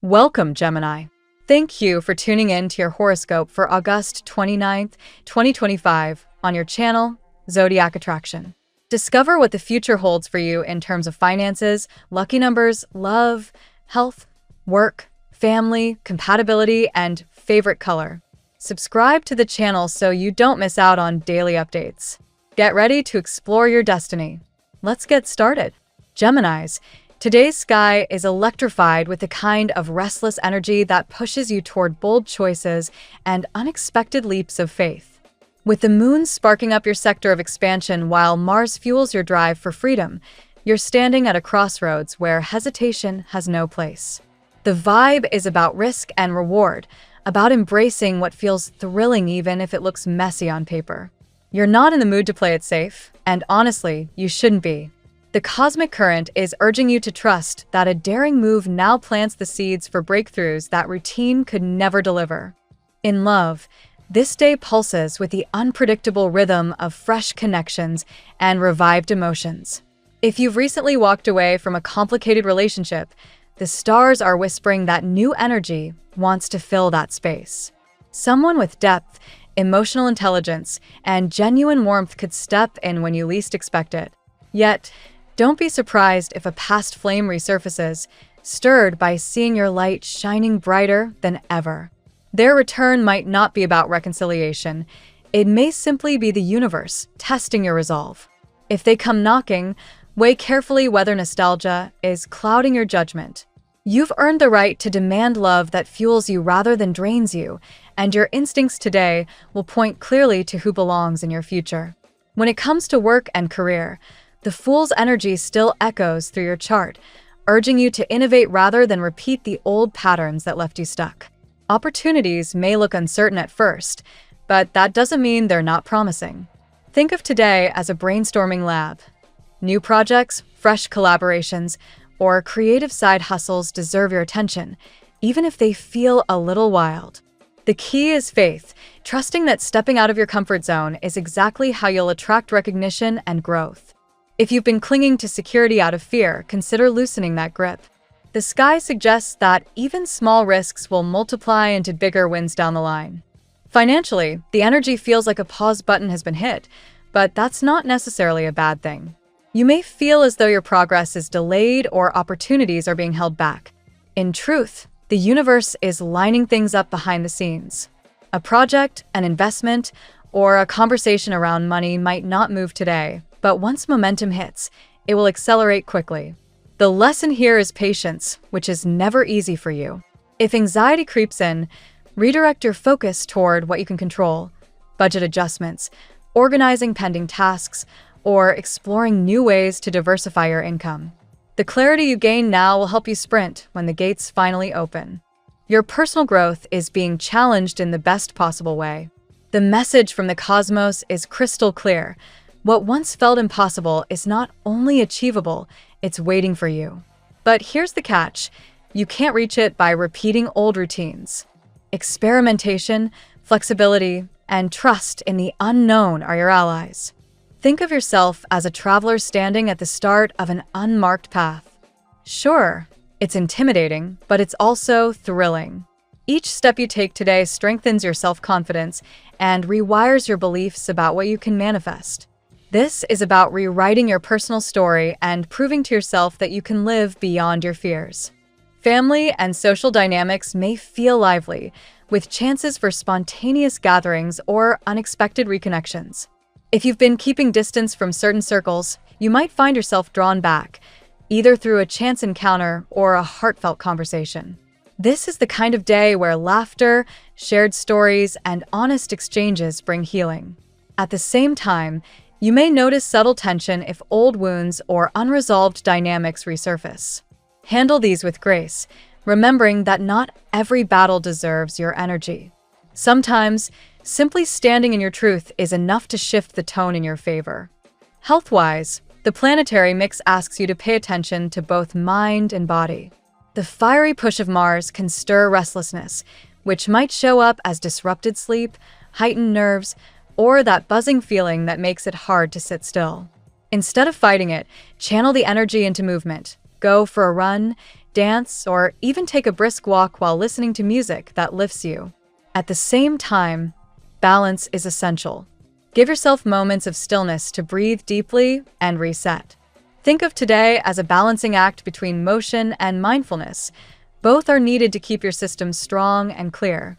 Welcome, Gemini. Thank you for tuning in to your horoscope for August 29th, 2025 on your channel, Zodiac Attraction. Discover what the future holds for you in terms of finances, lucky numbers, love, health, work, family, compatibility, and favorite color. Subscribe to the channel so you don't miss out on daily updates. Get ready to explore your destiny. Let's get started. Geminis, today's sky is electrified with the kind of restless energy that pushes you toward bold choices and unexpected leaps of faith. With the moon sparking up your sector of expansion while Mars fuels your drive for freedom, you're standing at a crossroads where hesitation has no place. The vibe is about risk and reward, about embracing what feels thrilling even if it looks messy on paper. You're not in the mood to play it safe, and honestly, you shouldn't be. The cosmic current is urging you to trust that a daring move now plants the seeds for breakthroughs that routine could never deliver. In love, this day pulses with the unpredictable rhythm of fresh connections and revived emotions. If you've recently walked away from a complicated relationship, the stars are whispering that new energy wants to fill that space. Someone with depth, emotional intelligence, and genuine warmth could step in when you least expect it. Yet, don't be surprised if a past flame resurfaces, stirred by seeing your light shining brighter than ever. Their return might not be about reconciliation. It may simply be the universe testing your resolve. If they come knocking, weigh carefully whether nostalgia is clouding your judgment. You've earned the right to demand love that fuels you rather than drains you, and your instincts today will point clearly to who belongs in your future. When it comes to work and career, the Fool's energy still echoes through your chart, urging you to innovate rather than repeat the old patterns that left you stuck. Opportunities may look uncertain at first, but that doesn't mean they're not promising. Think of today as a brainstorming lab. New projects, fresh collaborations, or creative side hustles deserve your attention, even if they feel a little wild. The key is faith, trusting that stepping out of your comfort zone is exactly how you'll attract recognition and growth. If you've been clinging to security out of fear, consider loosening that grip. The sky suggests that even small risks will multiply into bigger wins down the line. Financially, the energy feels like a pause button has been hit, but that's not necessarily a bad thing. You may feel as though your progress is delayed or opportunities are being held back. In truth, the universe is lining things up behind the scenes. A project, an investment, or a conversation around money might not move today, but once momentum hits, it will accelerate quickly. The lesson here is patience, which is never easy for you. If anxiety creeps in, redirect your focus toward what you can control: budget adjustments, organizing pending tasks, or exploring new ways to diversify your income. The clarity you gain now will help you sprint when the gates finally open. Your personal growth is being challenged in the best possible way. The message from the cosmos is crystal clear. What once felt impossible is not only achievable, it's waiting for you. But here's the catch: you can't reach it by repeating old routines. Experimentation, flexibility, and trust in the unknown are your allies. Think of yourself as a traveler standing at the start of an unmarked path. Sure, it's intimidating, but it's also thrilling. Each step you take today strengthens your self-confidence and rewires your beliefs about what you can manifest. This is about rewriting your personal story and proving to yourself that you can live beyond your fears. Family and social dynamics may feel lively, with chances for spontaneous gatherings or unexpected reconnections. If you've been keeping distance from certain circles, you might find yourself drawn back, either through a chance encounter or a heartfelt conversation. This is the kind of day where laughter, shared stories, and honest exchanges bring healing. At the same time, you may notice subtle tension if old wounds or unresolved dynamics resurface. Handle these with grace, remembering that not every battle deserves your energy. Sometimes, simply standing in your truth is enough to shift the tone in your favor. Health-wise, the planetary mix asks you to pay attention to both mind and body. The fiery push of Mars can stir restlessness, which might show up as disrupted sleep, heightened nerves, or that buzzing feeling that makes it hard to sit still. Instead of fighting it, channel the energy into movement. Go for a run, dance, or even take a brisk walk while listening to music that lifts you. At the same time, balance is essential. Give yourself moments of stillness to breathe deeply and reset. Think of today as a balancing act between motion and mindfulness. Both are needed to keep your system strong and clear.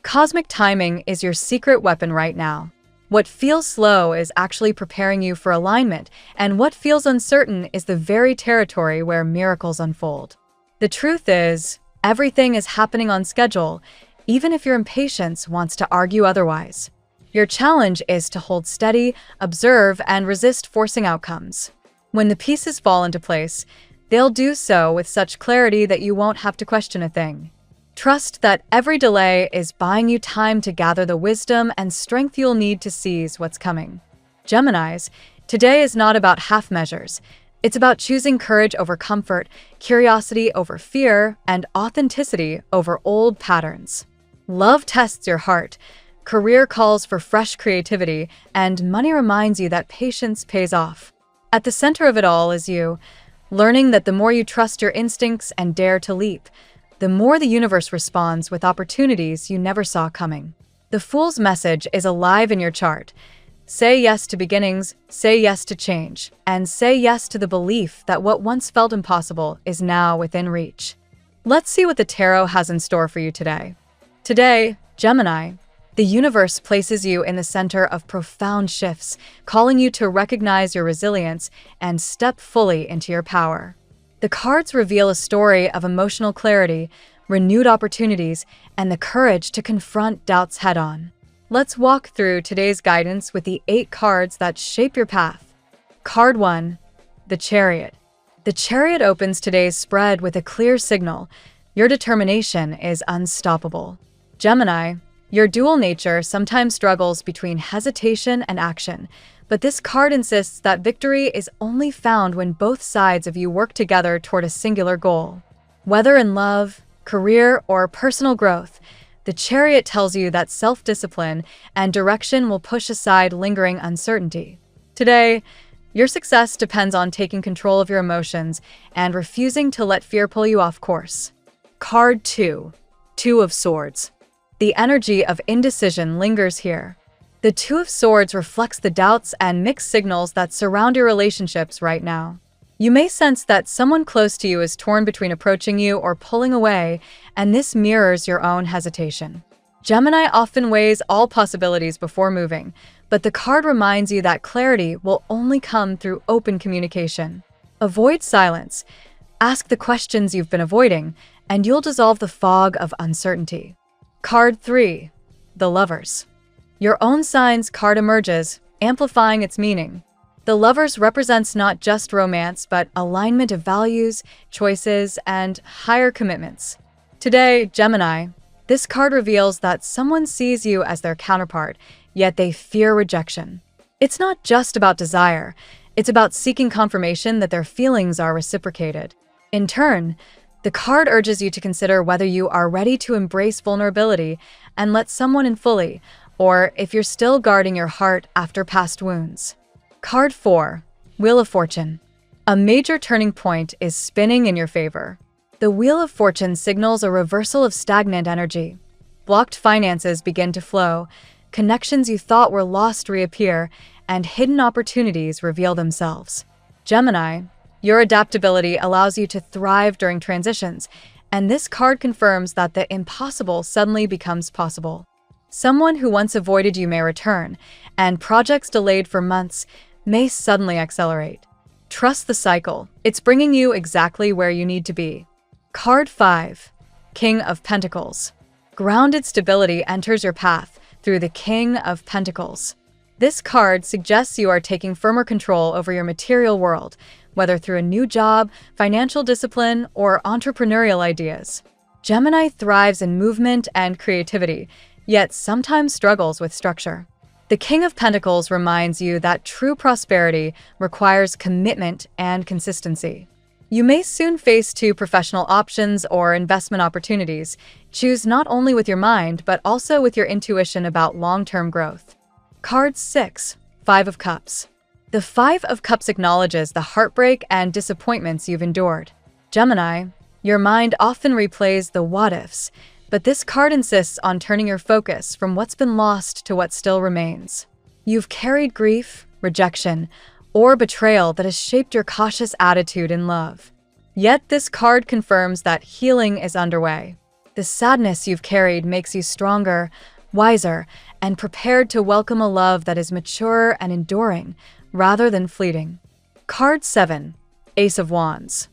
Cosmic timing is your secret weapon right now. What feels slow is actually preparing you for alignment, and what feels uncertain is the very territory where miracles unfold. The truth is, everything is happening on schedule, even if your impatience wants to argue otherwise. Your challenge is to hold steady, observe, and resist forcing outcomes. When the pieces fall into place, they'll do so with such clarity that you won't have to question a thing. Trust that every delay is buying you time to gather the wisdom and strength you'll need to seize what's coming. Geminis, today is not about half measures. It's about choosing courage over comfort, curiosity over fear, and authenticity over old patterns. Love tests your heart, career calls for fresh creativity, and money reminds you that patience pays off. At the center of it all is you, learning that the more you trust your instincts and dare to leap, the more the universe responds with opportunities you never saw coming. The Fool's message is alive in your chart. Say yes to beginnings, say yes to change, and say yes to the belief that what once felt impossible is now within reach. Let's see what the tarot has in store for you today. Today, Gemini, the universe places you in the center of profound shifts, calling you to recognize your resilience and step fully into your power. The cards reveal a story of emotional clarity, renewed opportunities, and the courage to confront doubts head-on. Let's walk through today's guidance with the 8 cards that shape your path. Card 1, the Chariot. The Chariot opens today's spread with a clear signal. Your determination is unstoppable. Gemini, your dual nature sometimes struggles between hesitation and action, but this card insists that victory is only found when both sides of you work together toward a singular goal. Whether in love, career, or personal growth, the Chariot tells you that self-discipline and direction will push aside lingering uncertainty. Today, your success depends on taking control of your emotions and refusing to let fear pull you off course. Card 2, Two of Swords. The energy of indecision lingers here. The Two of Swords reflects the doubts and mixed signals that surround your relationships right now. You may sense that someone close to you is torn between approaching you or pulling away, and this mirrors your own hesitation. Gemini often weighs all possibilities before moving, but the card reminds you that clarity will only come through open communication. Avoid silence. Ask the questions you've been avoiding, and you'll dissolve the fog of uncertainty. Card 3, the Lovers. Your own sign's card emerges, amplifying its meaning. The Lovers represents not just romance, but alignment of values, choices, and higher commitments. Today, Gemini, this card reveals that someone sees you as their counterpart, yet they fear rejection. It's not just about desire, it's about seeking confirmation that their feelings are reciprocated. In turn, the card urges you to consider whether you are ready to embrace vulnerability and let someone in fully, or if you're still guarding your heart after past wounds. Card 4, Wheel of Fortune. A major turning point is spinning in your favor. The Wheel of Fortune signals a reversal of stagnant energy. Blocked finances begin to flow, connections you thought were lost reappear, and hidden opportunities reveal themselves. Gemini, your adaptability allows you to thrive during transitions, and this card confirms that the impossible suddenly becomes possible. Someone who once avoided you may return, and projects delayed for months may suddenly accelerate. Trust the cycle. It's bringing you exactly where you need to be. Card 5, King of Pentacles. Grounded stability enters your path through the King of Pentacles. This card suggests you are taking firmer control over your material world, whether through a new job, financial discipline, or entrepreneurial ideas. Gemini thrives in movement and creativity, yet sometimes struggles with structure. The King of Pentacles reminds you that true prosperity requires commitment and consistency. You may soon face 2 professional options or investment opportunities. Choose not only with your mind, but also with your intuition about long-term growth. Card 6, Five of Cups. The Five of Cups acknowledges the heartbreak and disappointments you've endured. Gemini, Your mind often replays the what-ifs, but this card insists on turning your focus from what's been lost to what still remains. You've carried grief, rejection, or betrayal that has shaped your cautious attitude in love. Yet this card confirms that healing is underway. The sadness you've carried makes you stronger, wiser, and prepared to welcome a love that is mature and enduring, rather than fleeting. Card 7. Ace of Wands.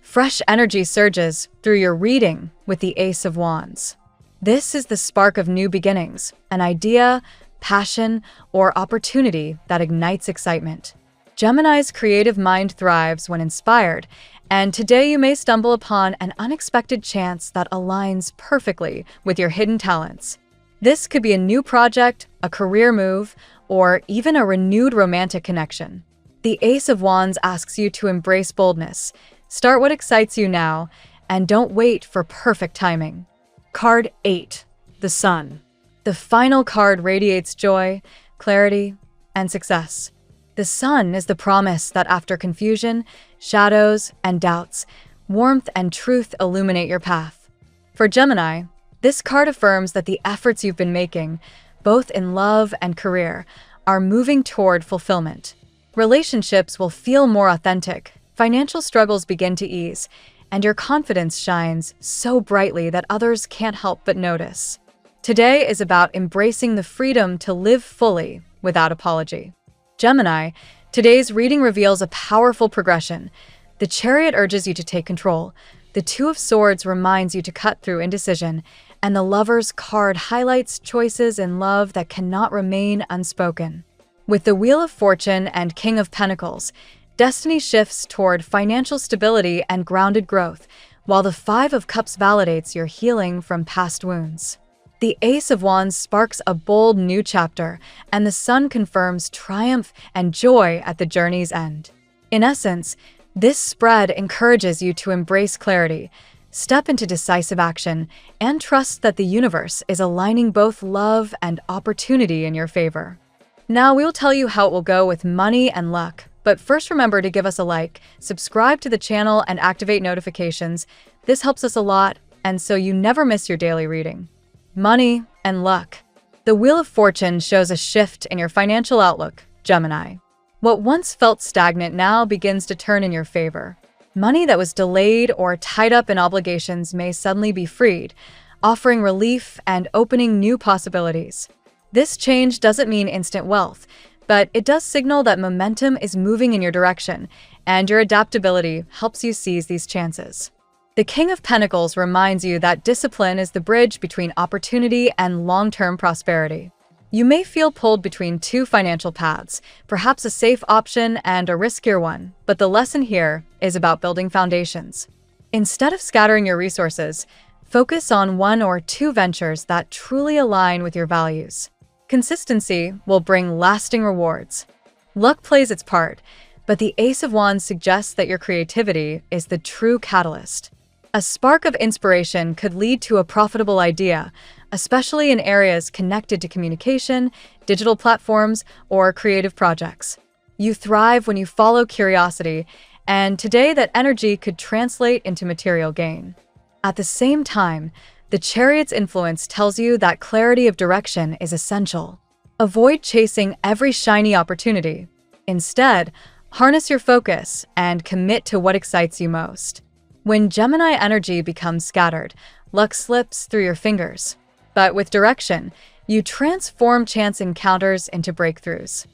Fresh energy surges through your reading with the Ace of Wands. This is the spark of new beginnings, an idea, passion, or opportunity that ignites excitement. Gemini's creative mind thrives when inspired, and today you may stumble upon an unexpected chance that aligns perfectly with your hidden talents. This could be a new project, a career move, or even a renewed romantic connection. The Ace of Wands asks you to embrace boldness. Start what excites you now, and don't wait for perfect timing. Card 8. The Sun. The final card radiates joy, clarity, and success. The Sun is the promise that after confusion, shadows, and doubts, warmth and truth illuminate your path. For Gemini, this card affirms that the efforts you've been making, both in love and career, are moving toward fulfillment. Relationships will feel more authentic, financial struggles begin to ease, and your confidence shines so brightly that others can't help but notice. Today is about embracing the freedom to live fully without apology. Gemini, today's reading reveals a powerful progression. The Chariot urges you to take control, the Two of Swords reminds you to cut through indecision, and the Lover's card highlights choices in love that cannot remain unspoken. With the Wheel of Fortune and King of Pentacles, destiny shifts toward financial stability and grounded growth, while the Five of Cups validates your healing from past wounds. The Ace of Wands sparks a bold new chapter, and the Sun confirms triumph and joy at the journey's end. In essence, this spread encourages you to embrace clarity, step into decisive action, and trust that the universe is aligning both love and opportunity in your favor. Now we will tell you how it will go with money and luck. But first, remember to give us a like, subscribe to the channel, and activate notifications. This helps us a lot, and so you never miss your daily reading. Money and luck. The Wheel of Fortune shows a shift in your financial outlook, Gemini. What once felt stagnant now begins to turn in your favor. Money that was delayed or tied up in obligations may suddenly be freed, offering relief and opening new possibilities. This change doesn't mean instant wealth, but it does signal that momentum is moving in your direction, and your adaptability helps you seize these chances. The King of Pentacles reminds you that discipline is the bridge between opportunity and long-term prosperity. You may feel pulled between two financial paths, perhaps a safe option and a riskier one, but the lesson here is about building foundations. Instead of scattering your resources, focus on one or two ventures that truly align with your values. Consistency will bring lasting rewards. Luck plays its part, but the Ace of Wands suggests that your creativity is the true catalyst. A spark of inspiration could lead to a profitable idea, especially in areas connected to communication, digital platforms, or creative projects. You thrive when you follow curiosity, and today that energy could translate into material gain. At the same time, the Chariot's influence tells you that clarity of direction is essential. Avoid chasing every shiny opportunity. Instead, harness your focus and commit to what excites you most. When Gemini energy becomes scattered, luck slips through your fingers. But with direction, you transform chance encounters into breakthroughs.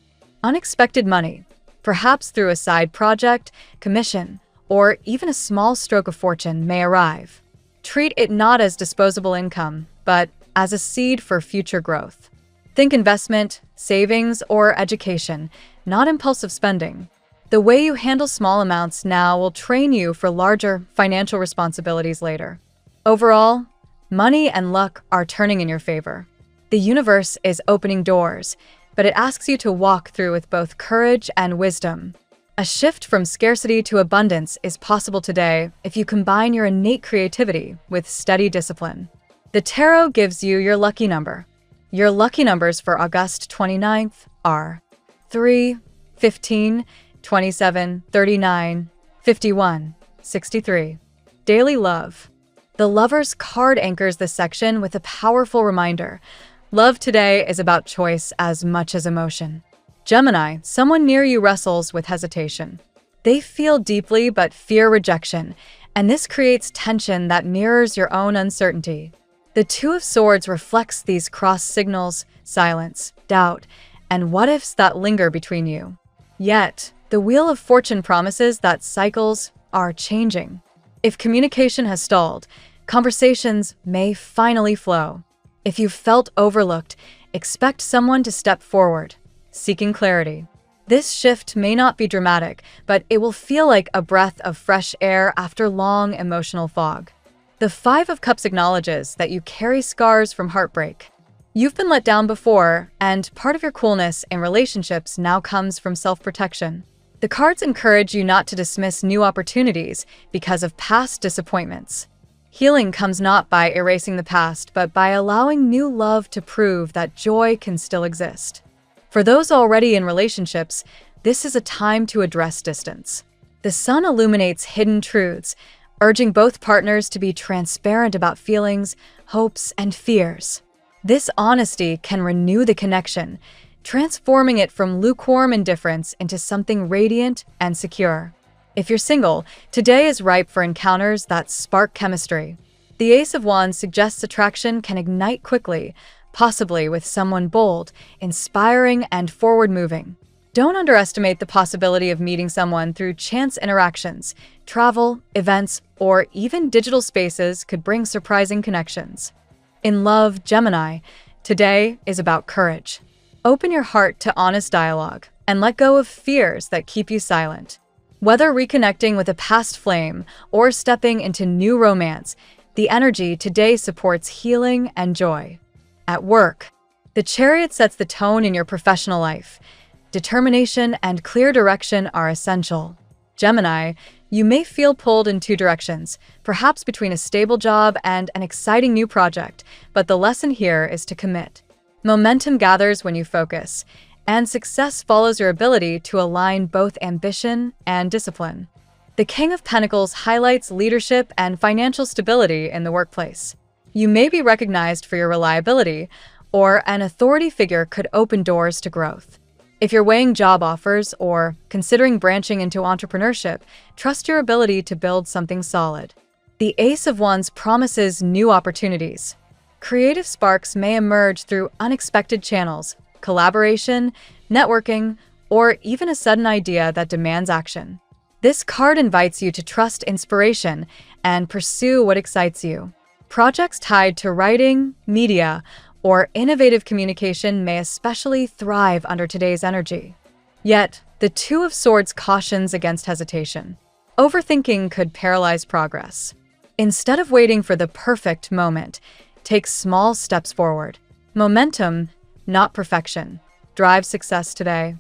Unexpected money, perhaps through a side project, commission, or even a small stroke of fortune, may arrive. Treat it not as disposable income, but as a seed for future growth. Think investment, savings, or education, not impulsive spending. The way you handle small amounts now will train you for larger financial responsibilities later. Overall, money and luck are turning in your favor. The universe is opening doors, but it asks you to walk through with both courage and wisdom. A shift from scarcity to abundance is possible today if you combine your innate creativity with steady discipline. The tarot gives you your lucky number. Your lucky numbers for August 29th are 3, 15, 27, 39, 51, 63. Daily love. The Lover's card anchors this section with a powerful reminder. Love today is about choice as much as emotion. Gemini, someone near you wrestles with hesitation. They feel deeply but fear rejection, and this creates tension that mirrors your own uncertainty. The Two of Swords reflects these cross signals, silence, doubt, and what-ifs that linger between you. Yet, the Wheel of Fortune promises that cycles are changing. If communication has stalled, conversations may finally flow. If you felt overlooked, expect someone to step forward, seeking clarity. This shift may not be dramatic, but it will feel like a breath of fresh air after long emotional fog. The Five of Cups acknowledges that you carry scars from heartbreak. You've been let down before, and part of your coolness in relationships now comes from self-protection. The cards encourage you not to dismiss new opportunities because of past disappointments. Healing comes not by erasing the past, but by allowing new love to prove that joy can still exist. For those already in relationships, this is a time to address distance. The Sun illuminates hidden truths, urging both partners to be transparent about feelings, hopes, and fears. This honesty can renew the connection, transforming it from lukewarm indifference into something radiant and secure. If you're single, today is ripe for encounters that spark chemistry. The Ace of Wands suggests attraction can ignite quickly, possibly with someone bold, inspiring, and forward-moving. Don't underestimate the possibility of meeting someone through chance interactions. Travel, events, or even digital spaces could bring surprising connections. In love, Gemini, today is about courage. Open your heart to honest dialogue and let go of fears that keep you silent. Whether reconnecting with a past flame or stepping into new romance, the energy today supports healing and joy. At work, the Chariot sets the tone in your professional life. Determination and clear direction are essential. Gemini, you may feel pulled in two directions, perhaps between a stable job and an exciting new project, but the lesson here is to commit. Momentum gathers when you focus, and success follows your ability to align both ambition and discipline. The King of Pentacles highlights leadership and financial stability in the workplace. You may be recognized for your reliability, or an authority figure could open doors to growth. If you're weighing job offers or considering branching into entrepreneurship, trust your ability to build something solid. The Ace of Wands promises new opportunities. Creative sparks may emerge through unexpected channels, collaboration, networking, or even a sudden idea that demands action. This card invites you to trust inspiration and pursue what excites you. Projects tied to writing, media, or innovative communication may especially thrive under today's energy. Yet, the Two of Swords cautions against hesitation. Overthinking could paralyze progress. Instead of waiting for the perfect moment, take small steps forward. Momentum, not perfection, drives success today.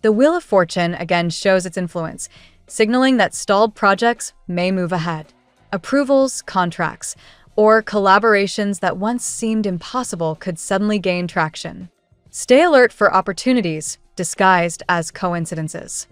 The Wheel of Fortune again shows its influence, signaling that stalled projects may move ahead. Approvals, contracts, or collaborations that once seemed impossible could suddenly gain traction. Stay alert for opportunities disguised as coincidences.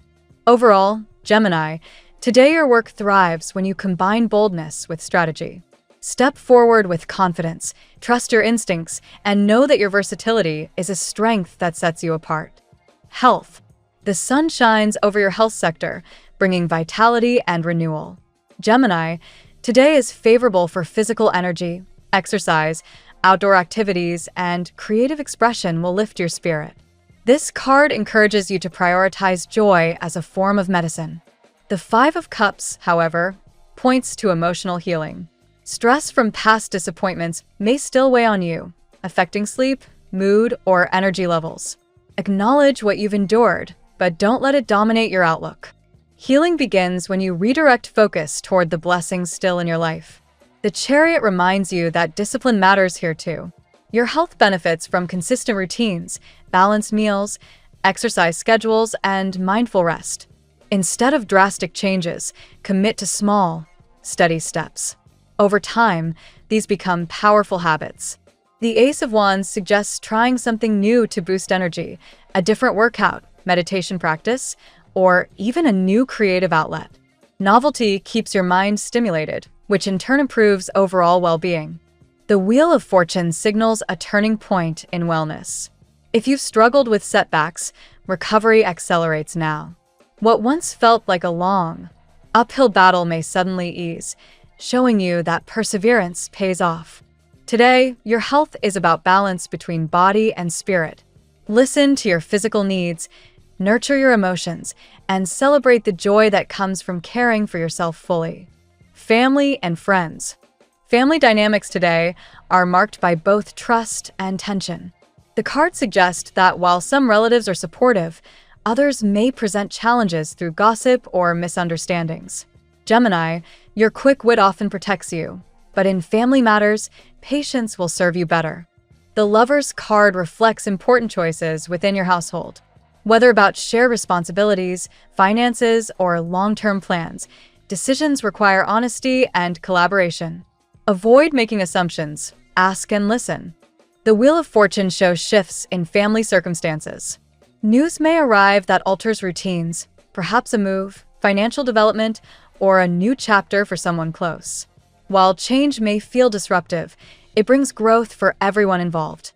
Overall, Gemini, today your work thrives when you combine boldness with strategy. Step forward with confidence, trust your instincts, and know that your versatility is a strength that sets you apart. Health. The sun shines over your health sector, bringing vitality and renewal. Gemini, today is favorable for physical energy, exercise, outdoor activities, and creative expression will lift your spirit. This card encourages you to prioritize joy as a form of medicine. The Five of Cups, however, points to emotional healing. Stress from past disappointments may still weigh on you, affecting sleep, mood, or energy levels. Acknowledge what you've endured, but don't let it dominate your outlook. Healing begins when you redirect focus toward the blessings still in your life. The Chariot reminds you that discipline matters here too. Your health benefits from consistent routines, balanced meals, exercise schedules, and mindful rest. Instead of drastic changes, commit to small, steady steps. Over time, these become powerful habits. The Ace of Wands suggests trying something new to boost energy, a different workout, meditation practice, or even a new creative outlet. Novelty keeps your mind stimulated, which in turn improves overall well-being. The Wheel of Fortune signals a turning point in wellness. If you've struggled with setbacks, recovery accelerates now. What once felt like a long, uphill battle may suddenly ease, showing you that perseverance pays off. Today, your health is about balance between body and spirit. Listen to your physical needs, nurture your emotions, and celebrate the joy that comes from caring for yourself fully. Family and friends. Family dynamics today are marked by both trust and tension. The cards suggest that while some relatives are supportive, others may present challenges through gossip or misunderstandings. Gemini, your quick wit often protects you, but in family matters, patience will serve you better. The Lover's card reflects important choices within your household. Whether about shared responsibilities, finances, or long-term plans, decisions require honesty and collaboration. Avoid making assumptions, ask and listen. The Wheel of Fortune shows shifts in family circumstances. News may arrive that alters routines, perhaps a move, financial development, or a new chapter for someone close. While change may feel disruptive, it brings growth for everyone involved.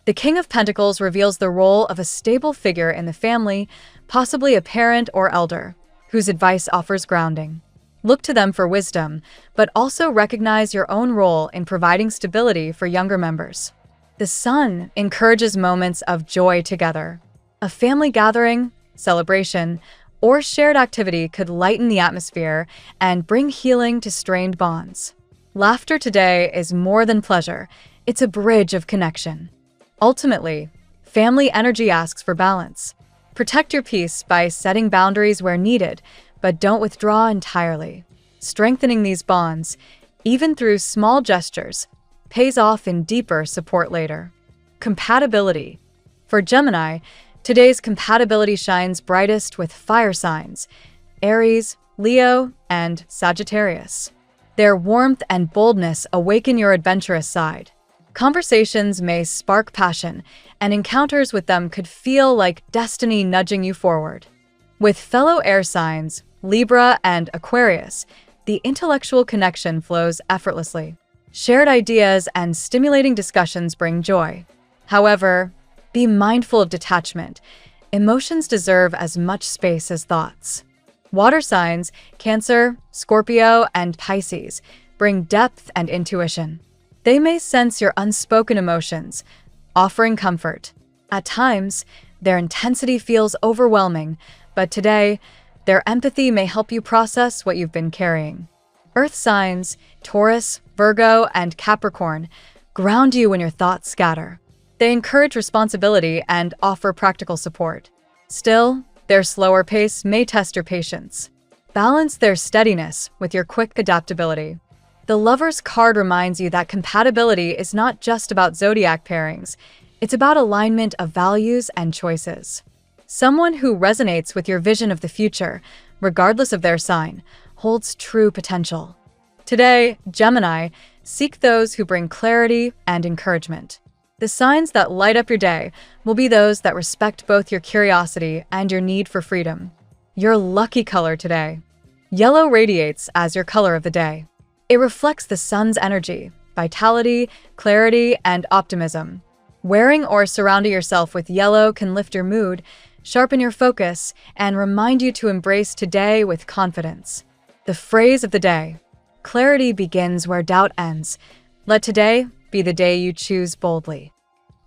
The King of Pentacles reveals the role of a stable figure in the family, possibly a parent or elder, whose advice offers grounding. Look to them for wisdom, but also recognize your own role in providing stability for younger members. The Sun encourages moments of joy together. A family gathering, celebration, or shared activity could lighten the atmosphere and bring healing to strained bonds. Laughter today is more than pleasure, it's a bridge of connection. Ultimately, family energy asks for balance. Protect your peace by setting boundaries where needed, but don't withdraw entirely. Strengthening these bonds, even through small gestures, pays off in deeper support later. Compatibility. For Gemini, today's compatibility shines brightest with fire signs, Aries, Leo, and Sagittarius. Their warmth and boldness awaken your adventurous side. Conversations may spark passion, and encounters with them could feel like destiny nudging you forward. With fellow air signs, Libra and Aquarius, the intellectual connection flows effortlessly. Shared ideas and stimulating discussions bring joy. However, be mindful of detachment. Emotions deserve as much space as thoughts. Water signs, Cancer, Scorpio, and Pisces, bring depth and intuition. They may sense your unspoken emotions, offering comfort. At times, their intensity feels overwhelming, but today, their empathy may help you process what you've been carrying. Earth signs, Taurus, Virgo, and Capricorn, ground you when your thoughts scatter. They encourage responsibility and offer practical support. Still, their slower pace may test your patience. Balance their steadiness with your quick adaptability. The Lover's card reminds you that compatibility is not just about zodiac pairings, it's about alignment of values and choices. Someone who resonates with your vision of the future, regardless of their sign, holds true potential. Today, Gemini, seek those who bring clarity and encouragement. The signs that light up your day will be those that respect both your curiosity and your need for freedom. Your lucky color today. Yellow radiates as your color of the day. It reflects the sun's energy, vitality, clarity, and optimism. Wearing or surrounding yourself with yellow can lift your mood, sharpen your focus, and remind you to embrace today with confidence. The phrase of the day: clarity begins where doubt ends. Let today be the day you choose boldly.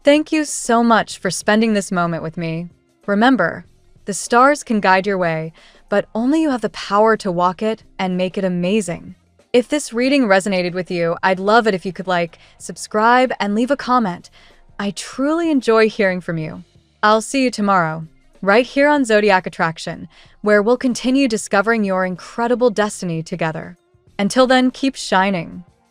Thank you so much for spending this moment with me. Remember, the stars can guide your way, but only you have the power to walk it and make it amazing. If this reading resonated with you, I'd love it if you could subscribe, and leave a comment. I truly enjoy hearing from you. I'll see you tomorrow, right here on Zodiac Attraction, where we'll continue discovering your incredible destiny together. Until then, keep shining.